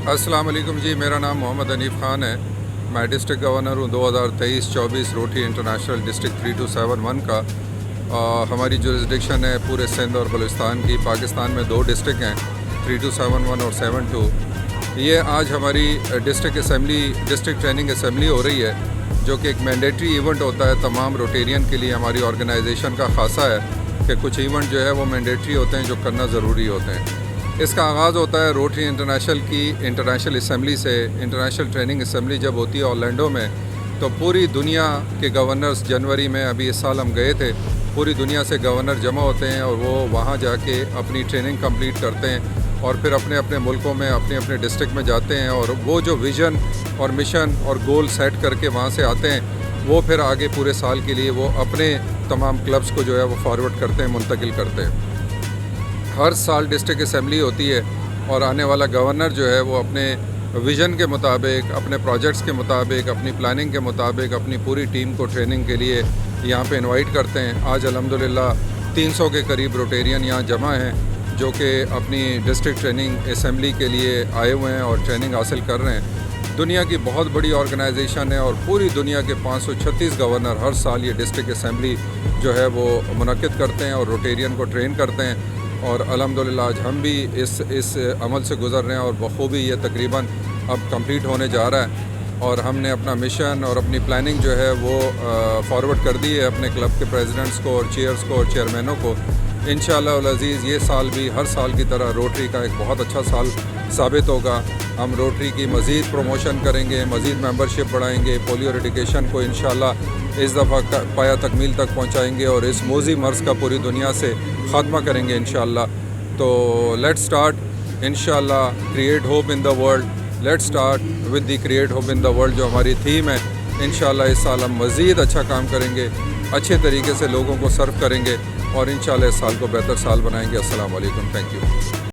अस्सलाम वालेकुम जी, मेरा नाम मोहम्मद हनीफ़ ख़ान है। मैं डिस्ट्रिक्ट गवर्नर हूँ 2023-24 रोटरी इंटरनेशनल डिस्ट्रिक्ट 3271 का। हमारी जुरिसडिक्शन है पूरे सिंध और बलूचिस्तान की। पाकिस्तान में 2 डिस्ट्रिक्ट हैं, 3271 और 72। ये आज हमारी डिस्ट्रिक्ट ट्रेनिंग असम्बली हो रही है, जो कि एक मैंडेटरी इवेंट होता है तमाम रोटेरियन के लिए। हमारी ऑर्गेनाइजेशन का खासा है कि कुछ इवेंट जो है वो मैंडेटरी होते हैं, जो करना ज़रूरी होते हैं। इसका आगाज़ होता है रोटरी इंटरनेशनल की इंटरनेशनल असम्बली से। इंटरनेशनल ट्रेनिंग असम्बली जब होती है ऑरलैंडो में, तो पूरी दुनिया के गवर्नर्स, जनवरी में अभी इस साल हम गए थे, पूरी दुनिया से गवर्नर जमा होते हैं और वो वहाँ जाके अपनी ट्रेनिंग कंप्लीट करते हैं और फिर अपने अपने मुल्कों में, अपने अपने डिस्ट्रिक्ट में जाते हैं और वो जो विज़न और मिशन और गोल सेट करके वहाँ से आते हैं, वो फिर आगे पूरे साल के लिए वो अपने तमाम क्लब्स को जो है वो फॉरवर्ड करते हैं, मुंतकिल करते हैं। हर साल डिस्ट्रिक्ट असम्बली होती है और आने वाला गवर्नर जो है वो अपने विज़न के मुताबिक, अपने प्रोजेक्ट्स के मुताबिक, अपनी प्लानिंग के मुताबिक अपनी पूरी टीम को ट्रेनिंग के लिए यहाँ पे इनवाइट करते हैं। आज अल्हम्दुलिल्लाह 300 के करीब रोटेरियन यहाँ जमा हैं, जो कि अपनी डिस्ट्रिक्ट ट्रेनिंग असम्बली के लिए आए हुए हैं और ट्रेनिंग हासिल कर रहे हैं। दुनिया की बहुत बड़ी ऑर्गेनाइजेशन है और पूरी दुनिया के 536 गवर्नर हर साल ये डिस्ट्रिक्ट असम्बली जो है वो मुनक्किद करते हैं और रोटेरियन को ट्रेन करते हैं। और अल्हम्दुलिल्लाह आज हम भी इस अमल से गुज़र रहे हैं और बखूबी ये तकरीबन अब कंप्लीट होने जा रहा है और हमने अपना मिशन और अपनी प्लानिंग जो है वो फॉरवर्ड कर दी है अपने क्लब के प्रेसिडेंट्स को और चेयर्स को और चेयरमैनों को। इंशाअल्लाह अल अज़ीज़ ये साल भी हर साल की तरह रोटरी का एक बहुत अच्छा साल साबित होगा। हम रोटरी की मज़ीद प्रमोशन करेंगे, मज़ीद मेंबरशिप बढ़ाएंगे, पोलियो रेडिकेशन को इंशाअल्लाह इस दफ़ा पाया तकमील तक पहुँचाएँगे और इस मोज़ी मर्ज़ का पूरी दुनिया से ख़ात्मा करेंगे इंशाअल्लाह। तो लेट्स स्टार्ट इंशाअल्लाह create hope in the world. Let's start with the create hope in the world, जो हमारी थीम है। इंशाअल्लाह इस साल हम मज़ीद अच्छा काम करेंगे, अच्छे तरीके से लोगों को सर्व करेंगे और इंशाअल्लाह इस साल को बेहतर साल बनाएंगे। अस्सलाम वालेकुम, थैंक यू।